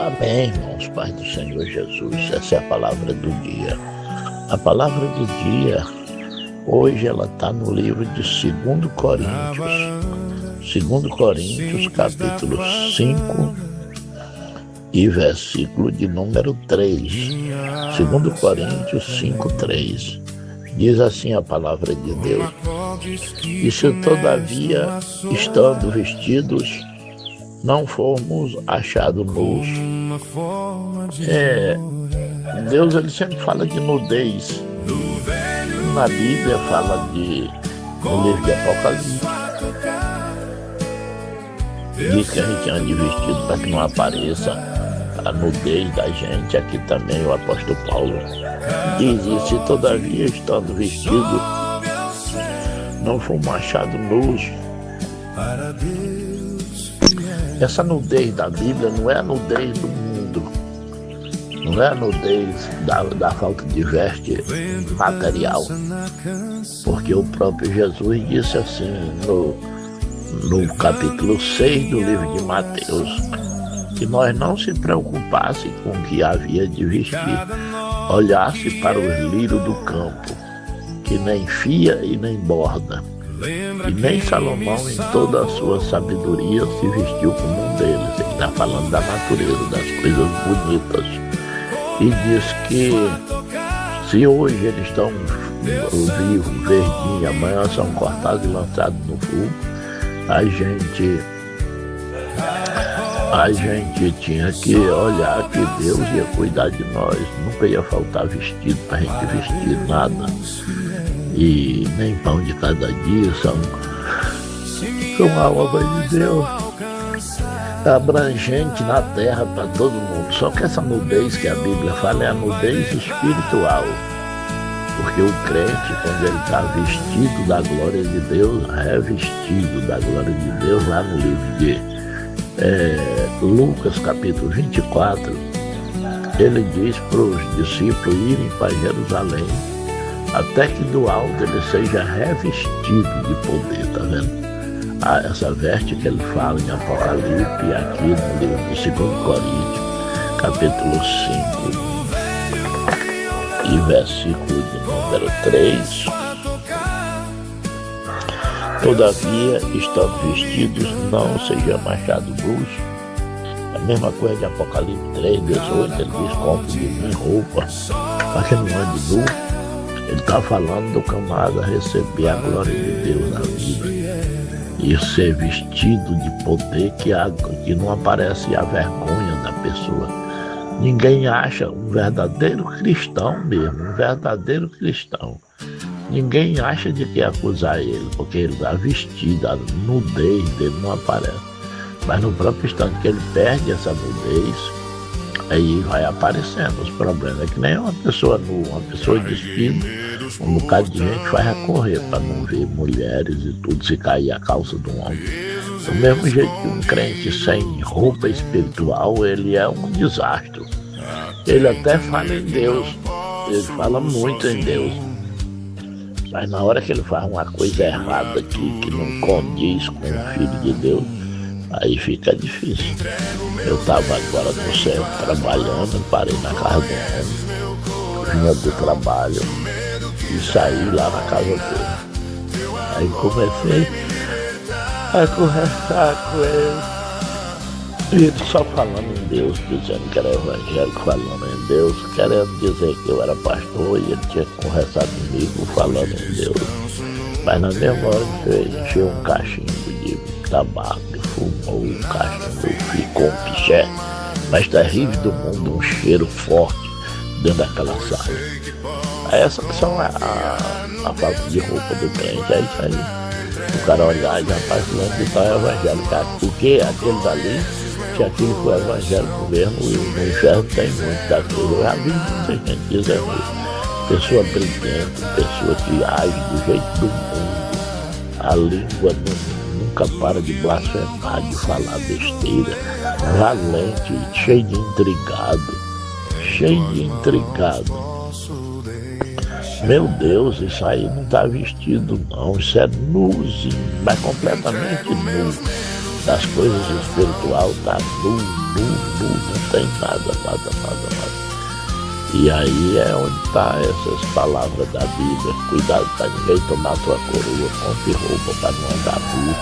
Amém, irmãos, Pai do Senhor Jesus. Essa é a palavra do dia. A palavra do dia, hoje, ela está no livro de 2 Coríntios. 2 Coríntios, capítulo 5 e versículo de número 3. 2 Coríntios 5, 3. Diz assim a palavra de Deus: e se todavia, estando vestidos, não formos achados nus. Deus, ele sempre fala de nudez. Na Bíblia fala no livro de Apocalipse, diz que a gente ande vestido para que não apareça a nudez da gente. Aqui também o apóstolo Paulo diz: e se todavia, estando vestido, não fomos achados nus. Essa nudez da Bíblia não é a nudez do mundo, não é a nudez da falta de veste material, porque o próprio Jesus disse assim no capítulo 6 do livro de Mateus, que nós não se preocupasse com o que havia de vestir, olhasse para os lírios do campo, que nem fia e nem borda. E nem Salomão, em toda a sua sabedoria, se vestiu como um deles. Ele está falando da natureza, das coisas bonitas. E diz que se hoje eles estão vivos, verdinhos, amanhã são cortados e lançados no fogo, a gente tinha que olhar que Deus ia cuidar de nós. Nunca ia faltar vestido para a gente vestir, nada. E nem pão de cada dia são a obra de Deus, abrangente na terra para todo mundo. Só que essa nudez que a Bíblia fala é a nudez espiritual, porque o crente, quando ele está vestido da glória de Deus, revestido da glória de Deus, lá no livro de Lucas capítulo 24, ele diz para os discípulos irem para Jerusalém, até que do alto ele seja revestido de poder, tá vendo? Essa veste que ele fala em Apocalipse, aqui no livro de 2 Coríntios, capítulo 5 e versículo de número 3. Todavia, estando vestidos, não seja achado luz. A mesma coisa de Apocalipse 3:18, ele diz: compre de mim roupa para que não ande nu. Ele está falando do camarada receber a glória de Deus na vida e ser vestido de poder, que não aparece a vergonha da pessoa. Ninguém acha um verdadeiro cristão mesmo, um verdadeiro cristão. Ninguém acha de que acusar ele, porque ele está vestido, a nudez dele não aparece. Mas no próprio instante que ele perde essa nudez, aí vai aparecendo os problemas. É que nem uma pessoa nua, uma pessoa despida, um bocado de gente vai recorrer para não ver mulheres e tudo, se cair a calça de um homem. Do mesmo jeito que um crente sem roupa espiritual, ele é um desastre. Ele até fala em Deus, ele fala muito em Deus, mas na hora que ele faz uma coisa errada que não condiz com o Filho de Deus, aí fica difícil. Eu estava agora no centro trabalhando, parei na casa do homem, vinha do trabalho e saí lá na casa dele. Aí comecei a conversar com ele, e ele só falando em Deus, dizendo que era evangélico, falando em Deus, querendo dizer que eu era pastor, e ele tinha que conversar comigo falando em Deus. Mas na mesma hora ele encheu um cachimbo de tabaco, fumou o cachimbo, ficou um piché mais terrível do mundo, um cheiro forte dentro daquela sala. Aí essa que são a falta de roupa do crente, é isso aí. O cara olhar e já está falando de tal evangélico, porque aqueles ali, se aquilo for evangélico mesmo, no inferno tem muito daquilo. Eu já vi muita gente dizendo, pessoa briguenta, pessoa que age do jeito do mundo, a língua nunca para de blasfemar, de falar besteira, valente, cheio de intrigado. Meu Deus, isso aí não está vestido não, isso é nuzinho, mas completamente nu. das coisas espirituais está nu, não tem nada. E aí é onde está essas palavras da Bíblia. Cuidado para ninguém tomar tua coroa, compre roupa para não andar nu.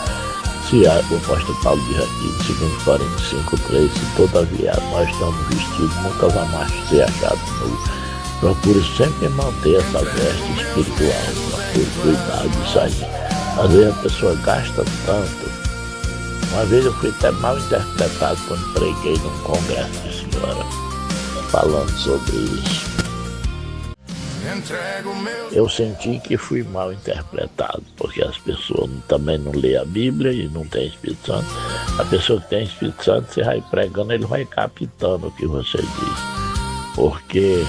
Se o apóstolo Paulo diz aqui, em 2 Coríntios 5:3, se todavia nós estamos vestidos, nunca vai mais ser achado nu. Procure sempre manter essa veste espiritual, procure cuidar disso aí. Às vezes a pessoa gasta tanto. Uma vez eu fui até mal interpretado quando preguei num congresso de senhora, falando sobre isso. Eu senti que fui mal interpretado, porque as pessoas também não lêem a Bíblia e não tem Espírito Santo. A pessoa que tem Espírito Santo, você vai pregando, ele vai captando o que você diz. Porque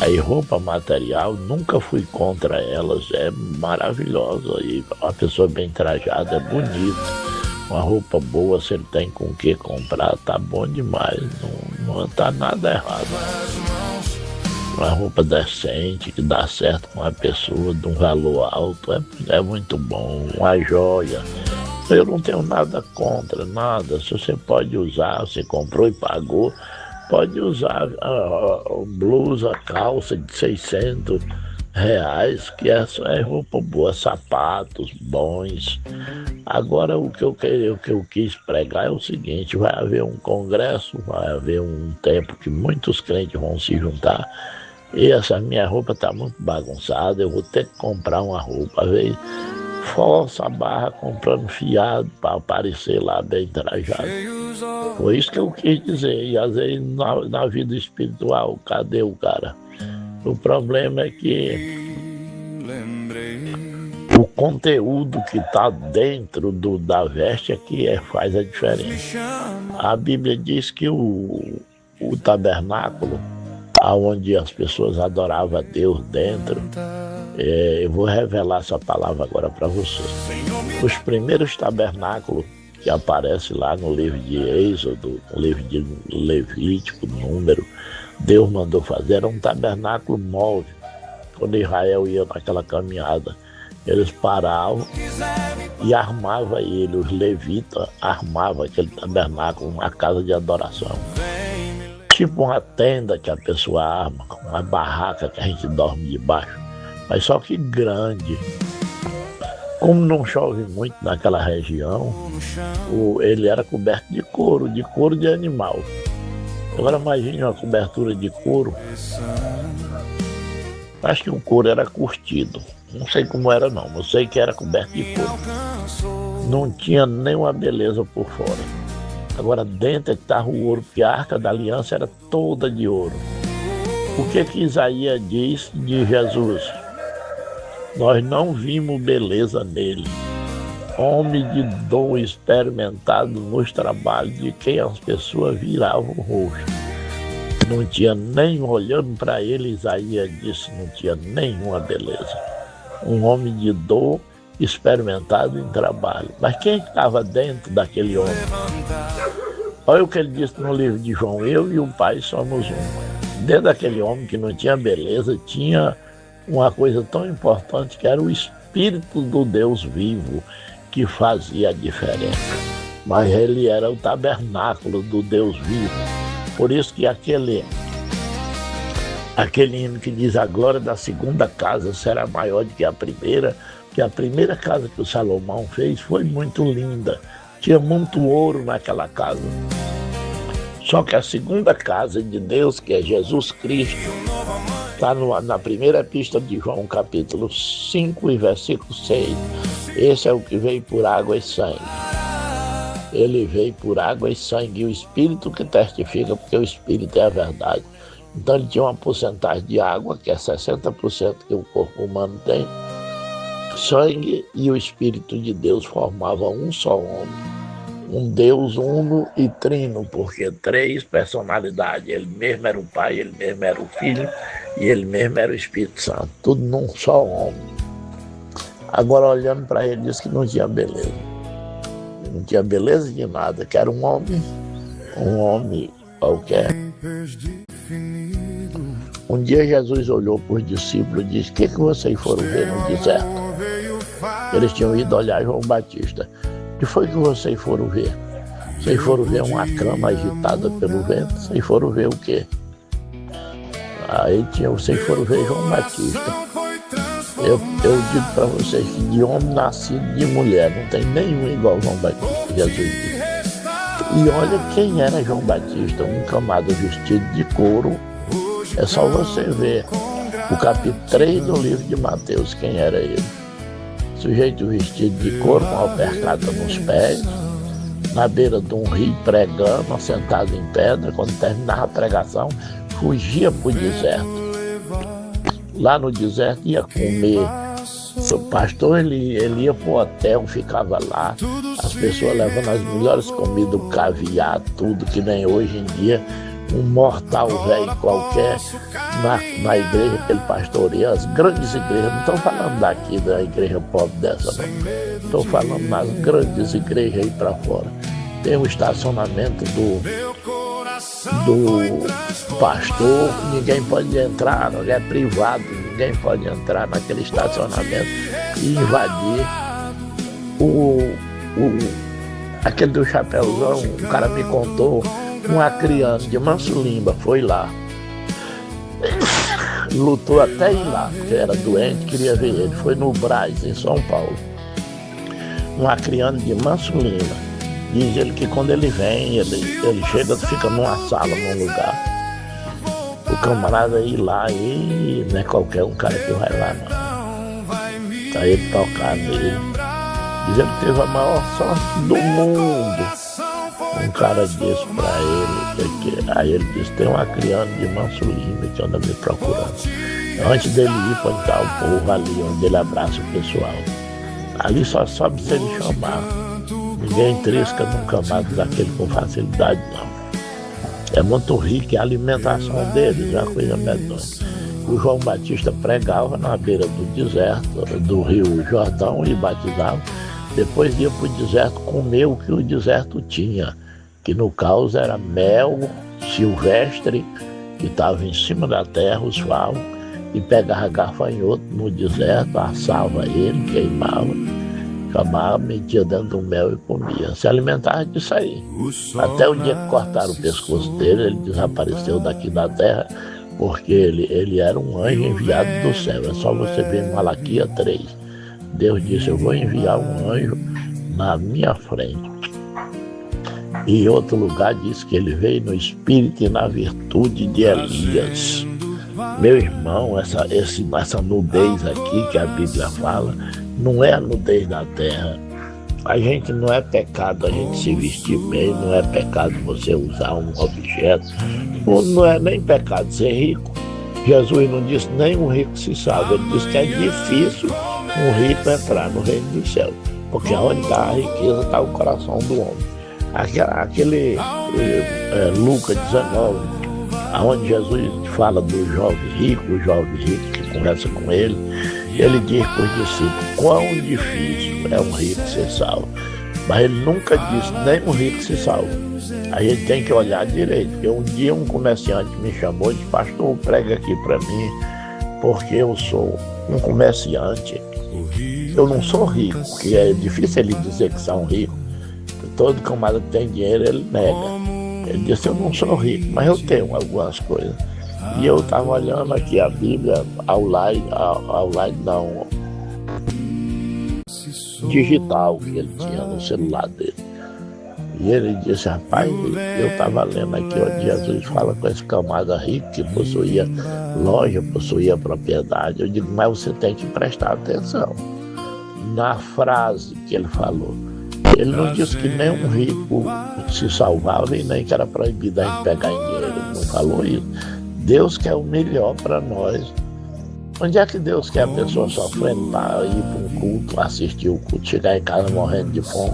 aí roupa material, nunca fui contra elas, é maravilhosa. E uma pessoa bem trajada é bonita. Uma roupa boa, se ele tem com o que comprar, tá bom demais, não tá nada errado. Uma roupa decente, que dá certo com uma pessoa de um valor alto, é muito bom. Uma joia. Eu não tenho nada contra, nada. Se você pode usar, você comprou e pagou, pode usar blusa, calça de R$600, que é roupa boa, sapatos bons. Agora o que eu quis pregar é o seguinte: vai haver um congresso, vai haver um tempo que muitos crentes vão se juntar, e essa minha roupa está muito bagunçada, eu vou ter que comprar uma roupa, às vezes força a barra comprando fiado para aparecer lá bem trajado. Foi isso que eu quis dizer. E às vezes na vida espiritual, cadê o cara? O problema é que o conteúdo que está dentro da veste é que faz a diferença. A Bíblia diz que o tabernáculo, onde as pessoas adoravam a Deus dentro, eu vou revelar essa palavra agora para você. Os primeiros tabernáculos que aparecem lá no livro de Êxodo, no livro de Levítico, Número, Deus mandou fazer, era um tabernáculo móvel. Quando Israel ia naquela caminhada, eles paravam e armavam ele, os levitas armavam aquele tabernáculo, uma casa de adoração. Tipo uma tenda que a pessoa arma, uma barraca que a gente dorme debaixo, mas só que grande. Como não chove muito naquela região, ele era coberto de couro de animal. Agora imagine uma cobertura de couro. Acho que o couro era curtido. Não sei como era não, mas sei que era coberto de couro. Não tinha nenhuma beleza por fora. Agora dentro estava o ouro, porque a Arca da Aliança era toda de ouro. O que Isaías diz de Jesus? Nós não vimos beleza nele. Homem de dom experimentado nos trabalhos de quem as pessoas viravam o rosto. Não tinha nem, olhando para ele, Isaías disse, não tinha nenhuma beleza. Um homem de dor experimentado em trabalho. Mas quem estava dentro daquele homem? Olha o que ele disse no livro de João: eu e o Pai somos um. Dentro daquele homem que não tinha beleza, tinha uma coisa tão importante, que era o Espírito do Deus vivo, que fazia a diferença. Mas ele era o tabernáculo do Deus vivo. Por isso que aquele hino que diz: a glória da segunda casa será maior do que a primeira, que a primeira casa que o Salomão fez foi muito linda, tinha muito ouro naquela casa. Só que a segunda casa de Deus, que é Jesus Cristo, está na primeira epístola de João, capítulo 5 e versículo 6. Esse é o que veio por água e sangue. Ele veio por água e sangue, e o Espírito que testifica, porque o Espírito é a verdade. Então ele tinha uma porcentagem de água, que é 60% que o corpo humano tem. Sangue e o Espírito de Deus formavam um só homem. Um Deus uno e trino, porque três personalidades. Ele mesmo era o Pai, ele mesmo era o Filho e ele mesmo era o Espírito Santo. Tudo num só homem. Agora, olhando para ele, disse que não tinha beleza. Não tinha beleza de nada, que era um homem qualquer. Um dia Jesus olhou para os discípulos e disse: o que vocês foram ver no deserto? Eles tinham ido olhar João Batista. que foi que vocês foram ver? Vocês foram ver uma cama agitada pelo vento? Vocês foram ver o quê? Aí vocês foram ver João Batista. Eu digo para vocês que de homem nascido de mulher não tem nenhum igual João Batista, Jesus disse. E olha quem era João Batista, um camada vestido de couro. É só você ver o capítulo 3 do livro de Mateus, quem era ele. Sujeito vestido de couro, com alpercata nos pés, na beira de um rio pregando, sentado em pedra. Quando terminava a pregação, fugia para o deserto. Lá no deserto ia comer. O pastor ele ia para o hotel, ficava lá, as pessoas levando as melhores comidas, o caviar, tudo, que nem hoje em dia um mortal velho qualquer na igreja que ele pastoreia, as grandes igrejas. Não estou falando daqui da igreja pobre dessa, não. Estou falando nas grandes igrejas aí para fora. Tem um estacionamento do pastor, ninguém pode entrar, não é privado, ninguém pode entrar naquele estacionamento e invadir aquele do Chapéuzão. Um cara me contou, uma criança de Mansulimba foi lá, lutou até ir lá, porque era doente, queria ver ele, foi no Brás, em São Paulo. Uma criança de Mansulimba. Diz ele que quando ele vem, ele chega, fica numa sala, num lugar. O camarada ir lá e não é qualquer um cara que vai lá, não. Tá ele tocar nele. Diz ele que teve a maior sorte do mundo. Um cara disse pra ele, aí ele disse, tem uma criança de Mansulimba que anda me procurando. Antes dele ir para onde tá o povo ali, onde ele abraça o pessoal. Ali só sobe se ele chamar. Ninguém trisca nunca mais daquele com facilidade, não. É muito rico a alimentação deles, é uma coisa medonha. O João Batista pregava na beira do deserto, do rio Jordão, e batizava. Depois ia para o deserto comer o que o deserto tinha, que no caso era mel silvestre, que estava em cima da terra, os favos, e pegava gafanhoto no deserto, assava ele, queimava, chamava, metia dentro do mel e comia. Se alimentava disso aí. Até o dia que cortaram o pescoço dele, ele desapareceu daqui da terra, porque ele era um anjo enviado do céu. É só você ver em Malaquias 3. Deus disse, eu vou enviar um anjo na minha frente. E em outro lugar diz que ele veio no espírito e na virtude de Elias. Meu irmão, essa nudez aqui que a Bíblia fala, não é a nudez da terra. A gente não é pecado a gente se vestir bem, não é pecado você usar um objeto, não é nem pecado ser rico. Jesus não disse nem um rico se salva, ele disse que é difícil um rico entrar no reino dos céus, porque onde está a riqueza está o coração do homem. Aquele Lucas 19, onde Jesus fala do jovem rico, o jovem rico que conversa com ele diz para os discípulos quão difícil é um rico ser salvo. Mas ele nunca disse nem um rico se salva. A gente tem que olhar direito, porque um dia um comerciante me chamou e disse, pastor, prega aqui para mim, porque eu sou um comerciante. Eu não sou rico, porque é difícil ele dizer que são ricos. Todo camarada que tem dinheiro, ele nega. Ele disse, eu não sou rico, mas eu tenho algumas coisas. E eu estava olhando aqui a Bíblia digital que ele tinha no celular dele. E ele disse, rapaz, eu estava lendo aqui onde Jesus fala com esse camarada rico que possuía loja, possuía propriedade. Eu digo, mas você tem que prestar atenção na frase que ele falou. Ele não disse que nem um rico se salvava e nem que era proibido a gente pegar em dinheiro. Ele não falou isso. Deus quer o melhor para nós. Onde é que Deus quer a pessoa sofrendo para ir para um culto, assistir o culto, chegar em casa morrendo de fome,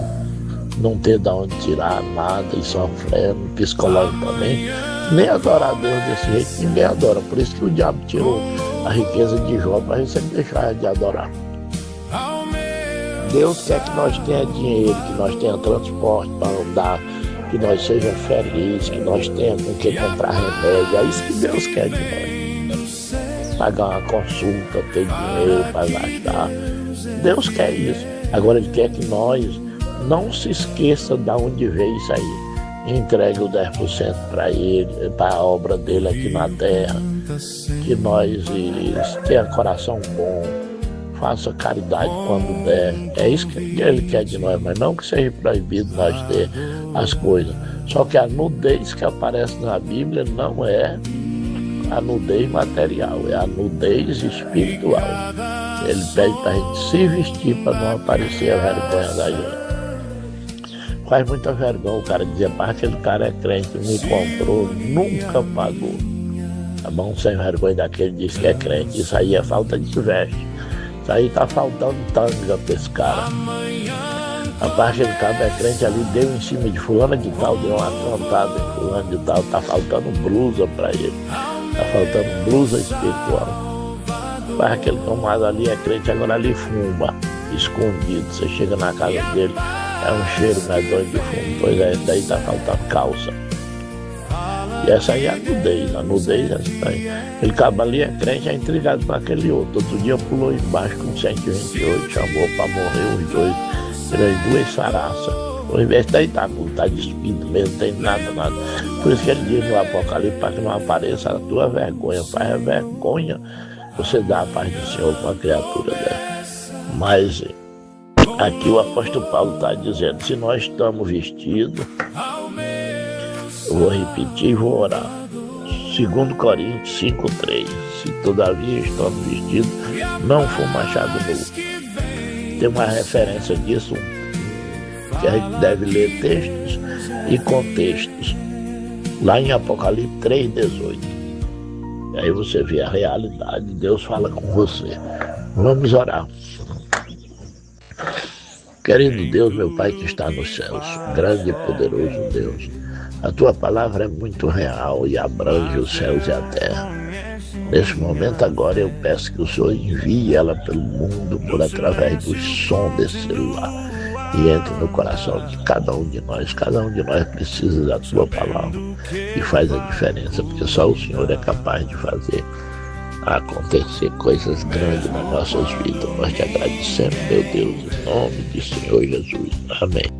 não ter de onde tirar nada e sofrendo psicologicamente? Nem adorar a Deus desse jeito, ninguém adora. Por isso que o diabo tirou a riqueza de Jó para a gente deixar de adorar. Deus quer que nós tenhamos dinheiro, que nós tenhamos transporte para andar, que nós sejamos felizes, que nós tenhamos com que comprar remédio. É isso que Deus quer de nós. Pagar uma consulta, ter dinheiro para gastar. Deus quer isso. Agora Ele quer que nós não se esqueça de onde veio isso aí. Entregue o 10% para ele, para a obra dele aqui na terra. Que nós tenha coração bom, faça caridade quando der. É isso que ele quer de nós, mas não que seja proibido nós ter as coisas. Só que a nudez que aparece na Bíblia não é a nudez material, é a nudez espiritual. Ele pede para a gente se vestir para não aparecer a vergonha da gente. Faz muita vergonha o cara dizer, mas aquele cara é crente, me comprou, nunca pagou. A mão sem vergonha daquele diz que é crente. Isso aí é falta de veste. Isso aí tá faltando tanga pra esse cara. Rapaz, aquele cara é crente ali, deu em cima de fulano de tal, deu uma cantada em fulano de tal, tá faltando blusa pra ele. Tá faltando blusa espiritual. Rapaz, aquele camarada ali é crente, agora ali fuma, escondido. Você chega na casa dele, é um cheiro medonho de fumo. Pois é, daí tá faltando calça. E essa aí é a nudez é essa aí. Aquele cabo ali é crente, é intrigado com aquele outro. Outro dia pulou embaixo com 128, chamou pra morrer os dois. Tirou 2 saraças. Ao invés de deitar, tá despido mesmo, não tem nada. Por isso que ele diz no Apocalipse, para que não apareça a tua vergonha. Faz a vergonha você dá a paz do Senhor com a criatura dela. Mas aqui o apóstolo Paulo está dizendo, se nós estamos vestidos, eu vou repetir e vou orar. 2 Coríntios 5:3. Se todavia estamos vestidos, não for machado nu. Tem uma referência disso, que a gente deve ler textos e contextos. Lá em Apocalipse 3:18. E aí você vê a realidade, Deus fala com você. Vamos orar. Querido Deus, meu Pai que está nos céus, grande e poderoso Deus, a Tua palavra é muito real e abrange os céus e a terra. Nesse momento agora eu peço que o Senhor envie ela pelo mundo por através do som desse celular e entre no coração de cada um de nós. Cada um de nós precisa da Tua palavra e faz a diferença, porque só o Senhor é capaz de fazer acontecer coisas grandes nas nossas vidas. Nós te agradecemos, meu Deus, em nome do Senhor Jesus. Amém.